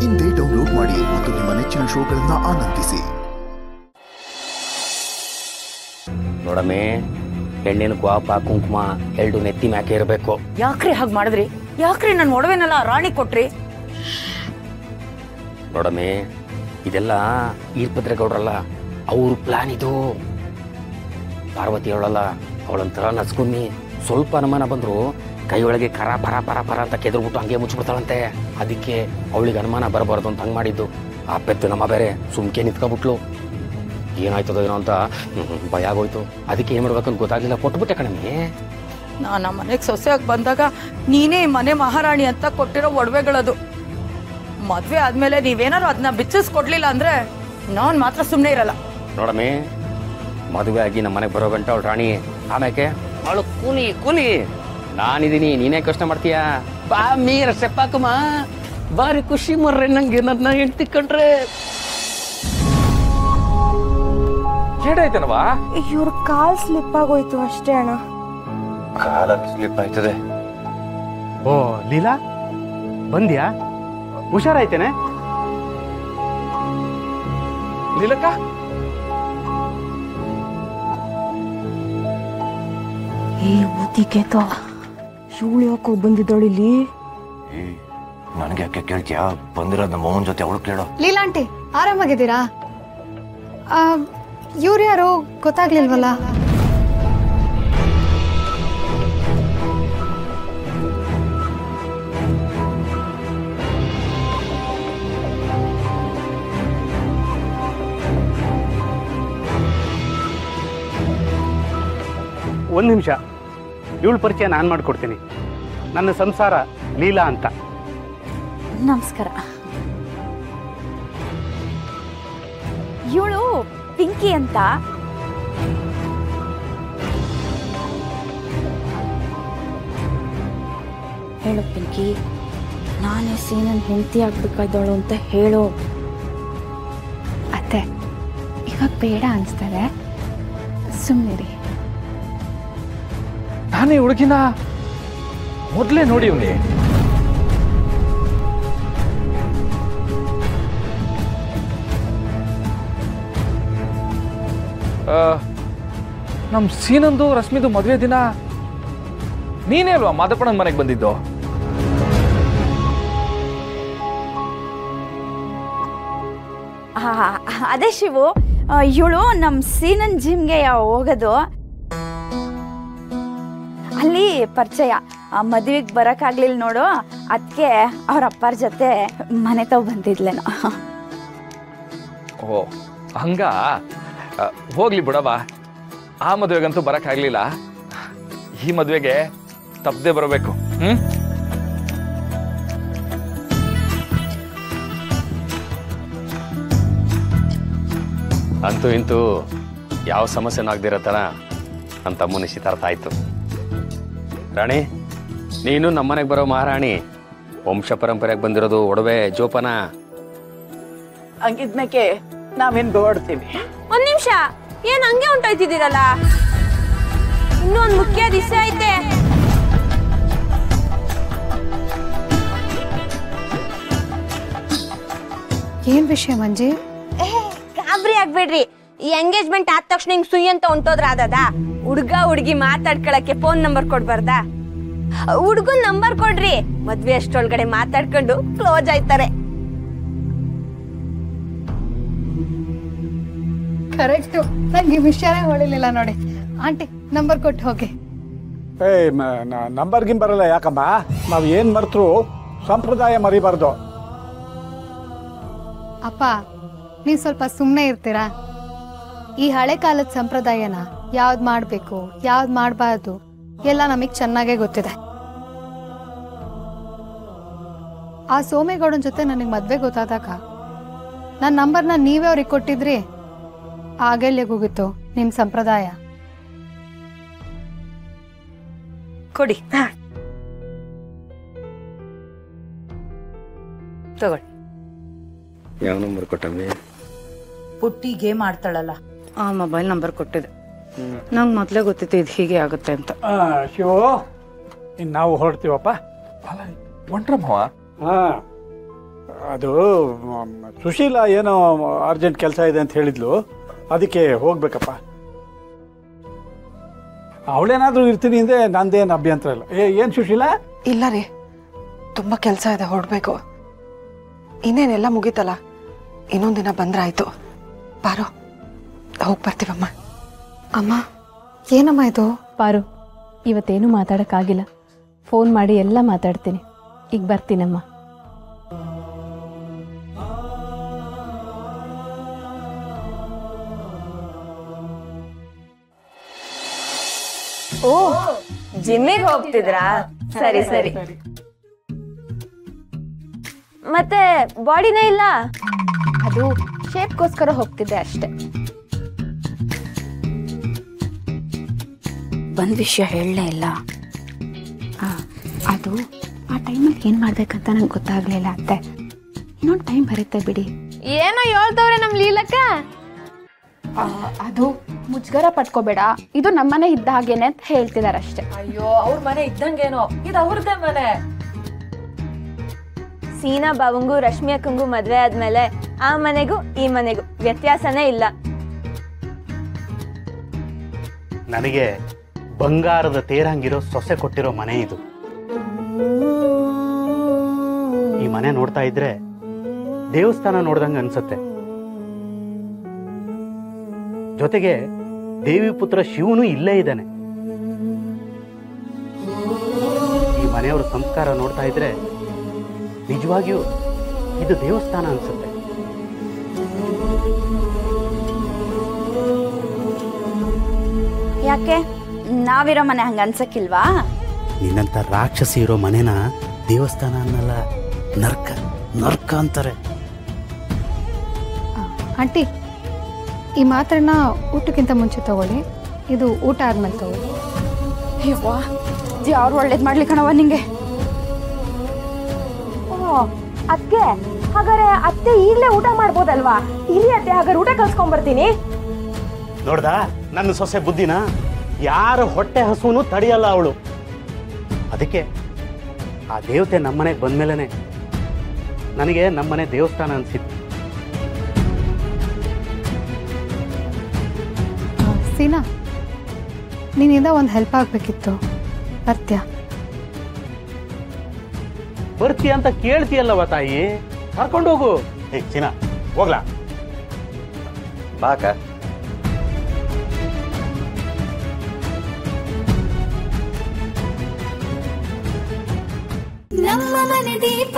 ಇಂದೇ ಡೌನ್ಲೋಡ್ ಮಾಡಿ ಮತ್ತು ನಿಮ್ಮ ನೆಚ್ಚಿನ ಶೋಗಳನ್ನ ಆನಂದಿಸಿ. ನೋಡಮ್ಮೆ, ಹೆಣ್ಣಿನ ಕ್ವಾಪ ಕುಂಕುಮ ಎರಡು ನೆತ್ತಿ ಮ್ಯಾಕೆ ಇರಬೇಕು. ಯಾಕ್ರಿ ಹಾಗೆ ಮಾಡಿದ್ರಿ? ಯಾಕ್ರಿ ನನ್ನ ಒಡವೆನೆಲ್ಲ ರಾಣಿ ಕೊಟ್ರಿ? ನೋಡಮ್ಮೆ, ಇದೆಲ್ಲ ಈರ್ಪದ್ರೇಗೌಡ್ರಲ್ಲ, ಅವ್ರ ಪ್ಲಾನ್ ಇದು. ಪಾರ್ವತಿ ಅವಳಲ್ಲ, ಅವಳೊಂಥರ ನಸ್ಕುಮ್ಮಿ. ಸ್ವಲ್ಪ ಅನುಮಾನ ಬಂದ್ರು ಕೈಯೊಳಗೆ ಕರ ಪರ ಪರ ಪರ ಅಂತ ಕೆದರ್ಬಿಟ್ಟು ಹಂಗೆ ಮುಚ್ಚಿಬಿಡ್ತಾಳಂತೆ. ಅದಕ್ಕೆ ಅವಳಿಗೆ ಅನುಮಾನ ಬರಬಾರ್ದು ಅಂತ ಹಂಗೆ ಮಾಡಿದ್ದು. ಆ ಪೆತ್ತು ನಮ್ಮ ಬೇರೆ ಸುಮ್ಕೆ ನಿಂತ್ಕೊಬಿಟ್ಲು. ಏನಾಯ್ತದೋ ಏನೋ ಅಂತ ಭಯ ಆಗೋಯ್ತು. ಅದಕ್ಕೆ ಏನು ಮಾಡ್ಬೇಕಂತ ಗೊತ್ತಾಗಲಿಲ್ಲ, ಕೊಟ್ಬಿಟ್ಟೆ ಕಣಮ್ಮೆ. ನಾನು ನಮ್ಮ ಮನೆಗೆ ಸೊಸೆಯಾಗಿ ಬಂದಾಗ ನೀನೇ ಮನೆ ಮಹಾರಾಣಿ ಅಂತ ಕೊಟ್ಟಿರೋ ಒಡವೆಗಳದು. ಮದ್ವೆ ಆದ್ಮೇಲೆ ನೀವೇನಾದ್ರು ಅದನ್ನ ಬಿಚ್ಚಿಸ್ಕೊಡ್ಲಿಲ್ಲ ಅಂದ್ರೆ ನಾನು ಮಾತ್ರ ಸುಮ್ಮನೆ ಇರಲ್ಲ. ನೋಡಮ್ಮೆ, ಮದುವೆ ಆಗಿ ನಮ್ಮ ಮನೆಗೆ ಬರೋ ಗಂಟ ಅವಳು ರಾಣಿ, ಆಮ್ಯಾಕೆ ಅವಳು ಕೂಲಿ ಕೂಲಿ. ನಾನಿದ್ದೀನಿ, ನೀನೇ ಕಷ್ಟ ಮಾಡ್ತೀಯಾ? ಬಾ ಮೀರ ಸೆಪ್ಪಾಕಮ್ಮ, ಬಾರಿ ಖುಷಿ ಮರ್ರೆ ನಂಗೆ ನನ್ನ ಹೆಂಡ್ತಿ ಕಂಡ್ರೆ. ಏನಾಯ್ತನವಾ? ಇವ್ರ ಕಾಲ್ ಸ್ಲಿಪ್ ಆಗೋಯ್ತು ಅಷ್ಟೇ ಅಣ್ಣ. ಕಾಲ ಸ್ಲಿಪ್ ಆಯ್ತದೆ. ಓ ಲೀಲಾ, ಬಂದ್ಯಾ? ಹುಷಾರಾಯ್ತೇನೆ? ಲೀಲಕ್ಕ, ಏ ಓದಿಗೆತ ಇವಳು ಯಾಕೋ ಬಂದಿದ್ದಾಳು ಇಲ್ಲಿ? ನನಗೆ ಯಾಕೆ ಕೇಳ್ತೀಯಾ? ಬಂದಿರೋದು ನಮ್ಮ ಅವನ ಜೊತೆ ಅವಳು ಕೇಳೋ. ಲೀಲಾಂಟಿ, ಆರಾಮಾಗಿದ್ದೀರಾ? ಇವ್ರು ಯಾರು ಗೊತ್ತಾಗ್ಲಿಲ್ವಲ್ಲ? ಒಂದು ನಿಮಿಷ, ಇವಳ ಪರಿಚಯ ನಾನು ಮಾಡಿಕೊಡ್ತೀನಿ. ನನ್ನ ಸಂಸಾರ ಲೀಲಾ ಅಂತ. ನಮಸ್ಕಾರ. ಇವಳು ಪಿಂಕಿ ಅಂತ. ಹೇಳು ಪಿಂಕಿ, ನಾನೇ ಸೀನನ್ ಹೆಂಡತಿ ಆಗ್ಬೇಕಾದವಳು ಅಂತ ಹೇಳು. ಅತ್ತೆ, ಇವಾಗ ಬೇಡ ಅನ್ಸ್ತದೆ, ಸುಮ್ಮನಿರಿ. ನಾನೇ ಹುಡುಗಿನ ಮೊದ್ಲೇ ನೋಡಿ ಇವನಿ. ನಮ್ ಸೀನಂದು ರಶ್ಮಿದು ಮದುವೆ ದಿನ ನೀನೇ ಅಲ್ವಾ ಮಾದಪ್ಪನ ಮನೆಗೆ ಬಂದಿದ್ದು? ಅದೇ ಶಿವು, ಇವಳು ನಮ್ ಸೀನನ್ ಜಿಮ್ಗೆ ಹೋಗೋದು. ಅಲ್ಲಿ ಪರಿಚಯ, ಮದುವೆಗೆ ಬರಕ್ಕಾಗ್ಲಿಲ್ಲ ನೋಡು, ಅದಕ್ಕೆ ಅವ್ರ ಅಪ್ಪರ ಜೊತೆ ಮನೆ ತಾವ್ ಬಂದಿದ್ಲೇನೋ. ಓ ಹಂಗ, ಹೋಗ್ಲಿ ಬಿಡವಾ. ಆ ಮದುವೆಗಂತೂ ಬರಕ್ಕಾಗ್ಲಿಲ್ಲ, ಈ ಮದುವೆಗೆ ತಪ್ಪದೆ ಬರಬೇಕು. ಅಂತೂ ಇಂತೂ ಯಾವ ಸಮಸ್ಯೆನೂ ಆಗದಿರೋ ಥರ ನನ್ನ ತಮ್ಮ ನಿಶ್ಚಿತಾರ್ಥ ಆಯ್ತು. ರಾಣಿ, ನೀನು ನಮ್ಮನೆಗೆ ಬರೋ ಮಹಾರಾಣಿ. ವಂಶ ಪರಂಪರೆಗೆ ಬಂದಿರೋದು ಒಡವೆ ಜೋಪಾನ. ಹಂಗಿದ್ಮೇಕೆ ನಾವೇನ್ ಬೇಡ್ತೀವಿ. ಒಂದ್ ನಿಮಿಷ, ಏನ್ ಹಂಗೆ ಹೊಂಟೋಯ್ತಿದ್ದೀರಲ್ಲ? ಇನ್ನೊಂದು ಮುಖ್ಯ ದಿವಸ ಐತೆ. ಏನ್ ವಿಷಯ ಮಂಜಿ? ಗಾಬರಿ ಆಗ್ಬೇಡ್ರಿ. ಈ ಎಂಗೇಜ್ಮೆಂಟ್ ಆದ ತಕ್ಷಣ ಹಿಂಗ್ ಸುಯ್ ಅಂತ ಹೊಂಟೋದ್ರ ಆದದ? ಹುಡ್ಗ ಹುಡ್ಗಿ ಮಾತಾಡ್ಕೊಳಕ್ಕೆ ಫೋನ್ ನಂಬರ್ ಕೊಡ್ಬಾರ್ದಾ? ಹುಡ್ಗನ್ ನಂಬರ್ ಕೊಡ್ರಿ, ಮದ್ವೆ ಅಷ್ಟೊಳಗಡೆ ಮಾತಾಡ್ಕೊಂಡು ಕ್ಲೋಸ್ ಆಯ್ತಾರೆ. ಕರೆಕ್ಟು, ನಂಗೆ ಈ ವಿಷಯನೇ ಹೊಳಿಲಿಲ್ಲ ನೋಡಿ. ಆಂಟಿ, ನಂಬರ್ ಕೊಟ್ಟು ಹೋಗಿ. ನಂಬರ್ ಗಿಂಬರಲ್ಲ ಯಾಕಮ್ಮ, ನಾವು ಏನ್ ಮರ್ತರು ಸಂಪ್ರದಾಯ ಮರಿಬಾರ್ದು. ಅಪ್ಪ, ನೀವು ಸ್ವಲ್ಪ ಸುಮ್ಮನೆ ಇರ್ತೀರಾ? ಈ ಹಳೆ ಕಾಲದ ಸಂಪ್ರದಾಯನ ಯಾವ್ದು ಮಾಡಬೇಕು ಯಾವ್ದು ಮಾಡಬಾರ್ದು ಎಲ್ಲ ನಮಗೆ ಚೆನ್ನಾಗೇ ಗೊತ್ತಿದೆ. ಆ ಸೋಮೇಗೌಡನ ಜೊತೆ ನನಗೆ ಮದ್ವೆ ಗೊತ್ತಾದಾಗ ನನ್ನ ನಂಬರ್ನ ನೀವೇ ಅವ್ರಿಗೆ ಕೊಟ್ಟಿದ್ರಿ. ಆಗೆಲ್ಲಿಗೋಗಿತ್ತು ನಿಮ್ಮ ಸಂಪ್ರದಾಯ? ಕೊಡಿ, ತಗೊಳ್ಳಿ. ಯಾವ ನಂಬರ್ ಕೊಟ್ಟಮ್ಮಿ? ಪುಟ್ಟಿ ಗೇಮ್ ಆಡ್ತಾಳಲ್ಲ, ಆ ಮೊಬೈಲ್ ನಂಬರ್ ಕೊಟ್ಟಿದೆ. ನಂಗೆ ಮೊದಲೇ ಗೊತ್ತಿತ್ತು ಇದು ಹೀಗೆ ಆಗುತ್ತೆ ಅಂತ. ಶಿವು, ಇನ್ನು ನಾವು ಹೊರಡ್ತೀವಪ್ಪ. ಹೊಂಟ್ರಮ್ಮವ? ಅದು ಸುಶೀಲಾ ಏನೋ ಅರ್ಜೆಂಟ್ ಕೆಲಸ ಇದೆ ಅಂತ ಹೇಳಿದ್ಲು, ಅದಕ್ಕೆ ಹೋಗ್ಬೇಕಪ್ಪ. ಅವಳೇನಾದ್ರೂ ಇರ್ತೀನಿ ಅಂದ್ರೆ ನಂದೇನು ಅಭ್ಯಂತರ ಇಲ್ಲ. ಏನು ಸುಶೀಲಾ? ಇಲ್ಲ ರೀ, ತುಂಬ ಕೆಲಸ ಇದೆ, ಹೊರಡ್ಬೇಕು. ಇನ್ನೇನೆಲ್ಲ ಮುಗೀತಲ್ಲ, ಇನ್ನೊಂದಿನ ಬಂದ್ರಾಯ್ತು. ಪಾರು, ಹೋಗಿ ಬರ್ತೀವಮ್ಮ. ಅಮ್ಮ, ಏನಮ್ಮ ಇದು? ಪಾರು, ಇವತ್ತೇನು ಮಾತಾಡೋಕ್ಕಾಗಿಲ್ಲ. ಫೋನ್ ಮಾಡಿ ಎಲ್ಲ ಮಾತಾಡ್ತೀನಿ. ಈಗ ಬರ್ತೀನಮ್ಮ. ಓ, ಜಿಮ್ಮಿಗೆ ಹೋಗ್ತಿದ್ರಾ? ಸರಿ ಸರಿ. ಮತ್ತೆ ಬಾಡಿನೇ ಇಲ್ಲ? ಅದು ಶೇಪ್ಗೋಸ್ಕರ ಹೋಗ್ತಿದ್ದೆ ಅಷ್ಟೆ. ಒಂದು ವಿಷಯ ಹೇಳಲೇ ಇಲ್ಲ. ಅದು ಆ ಟೈಮಲ್ಲಿ ಏನು ಮಾಡ್ಬೇಕಂತ ನಂಗೆ ಗೊತ್ತಾಗ್ಲಿಲ್ಲ ಅತ್ತೆ. ಇನ್ನೊಂದು ಟೈಮ್ ಬರುತ್ತೆ ಬಿಡಿ. ಏನೋ ಹೇಳ್ತವ್ರೆ ನಮ್ಮ ಲೀಲಕ್ಕ. ಅದು ಮುಜ್ಗರ ಪಟ್ಕೋಬೇಡ, ಇದು ನಮ್ಮನೆ ಇದ್ದ ಹಾಗೇನೆ ಅಂತ ಹೇಳ್ತಿದಾರಷ್ಟೇ. ಅಯ್ಯೋ, ಅವ್ರ ಮನೆ ಇದ್ದಂಗೇನೋ, ಇದು ಅವ್ರದ್ದೇ ಮನೆ. ಸೀನಾ ಬಾವಂಗೂ ರಶ್ಮಿ ಅಕ್ಕಂಗೂ ಮದ್ವೆ ಆದ್ಮೇಲೆ ಆ ಮನೆಗೂ ಈ ಮನೆಗೂ ವ್ಯತ್ಯಾಸನೇ ಇಲ್ಲ. ನನಗೆ ಬಂಗಾರದ ತೇರಂಗಿರೋ ಸೊಸೆ ಕೊಟ್ಟಿರೋ ಮನೆ ಇದು. ಈ ಮನೆ ನೋಡ್ತಾ ಇದ್ರೆ ದೇವಸ್ಥಾನ ನೋಡ್ದಂಗೆ ಅನ್ಸುತ್ತೆ. ಜೊತೆಗೆ ದೇವಿ ಪುತ್ರ ಶಿವನು ಇಲ್ಲೇ ಇದ್ದಾನೆ. ಈ ಮನೆಯವರ ಸಂಸ್ಕಾರ ನೋಡ್ತಾ ಇದ್ರೆ ನಿಜವಾಗಿಯೂ ಇದು ದೇವಸ್ಥಾನ ಅನ್ಸುತ್ತೆ. ಯಾಕೆ, ನಾವಿರೋ ಮನೆ ಹಂಗ ಅನ್ಸಕ್ಕಿಲ್ವಾ? ನಿನ್ನಂತ ರಾಕ್ಷಸಿ ಇರೋ ಮನೆನ ದೇವಸ್ಥಾನ ಅನ್ನಲ್ಲ, ನರ್ಕ ನರ್ಕ ಅಂತಾರೆ. ಆಂಟಿ, ಈ ಮಾತ್ರೆನ ಊಟಕ್ಕಿಂತ ಮುಂಚೆ ತಗೊಳ್ಳಿ, ಇದು ಊಟ ಆದ್ಮೇಲೆ ತಗೊಳ್ಳಿ. ಅಯ್ಯವ್ವ, ಯಾರು ಒಳ್ಳೇದು ಮಾಡ್ಲಿ ಕಣವ ನಿಂಗೆ. ಅತ್ತೆ, ಹಾಗಾದ್ರೆ ಅತ್ತೆ ಈಗಲೇ ಊಟ ಮಾಡ್ಬೋದಲ್ವಾ? ಇರಿ ಅತ್ತೆ, ಹಾಗಾದ್ರೆ ಊಟ ಕಲ್ಸ್ಕೊಂಡ್ಬರ್ತೀನಿ. ನೋಡ್ದಾ ನನ್ನ ಸೊಸೆ ಬುದ್ಧಿನ? ಯಾರ ಹೊಟ್ಟೆ ಹಸುನು ತಡೆಯಲ್ಲ ಅವಳು. ಅದಕ್ಕೆ ಆ ದೇವತೆ ನಮ್ಮನೆಗೆ ಬಂದ್ಮೇಲೆ ನನಗೆ ನಮ್ಮನೆ ದೇವಸ್ಥಾನ ಅನ್ಸಿತ್ತು. ಸೀನಾ, ನಿನ್ನಿಂದ ಒಂದು ಹೆಲ್ಪ್ ಆಗಬೇಕಿತ್ತು. ಬರ್ತ್ಯಾ? ಬರ್ತೀಯ ಅಂತ ಕೇಳ್ತೀಯಲ್ಲವ ತಾಯಿ, ಕರ್ಕೊಂಡು ಹೋಗು. ಸೀನಾ, ಹೋಗ್ಲಾ? ಬಾಕ. ನಮ್ಮ ಮನೆ ದೀಪ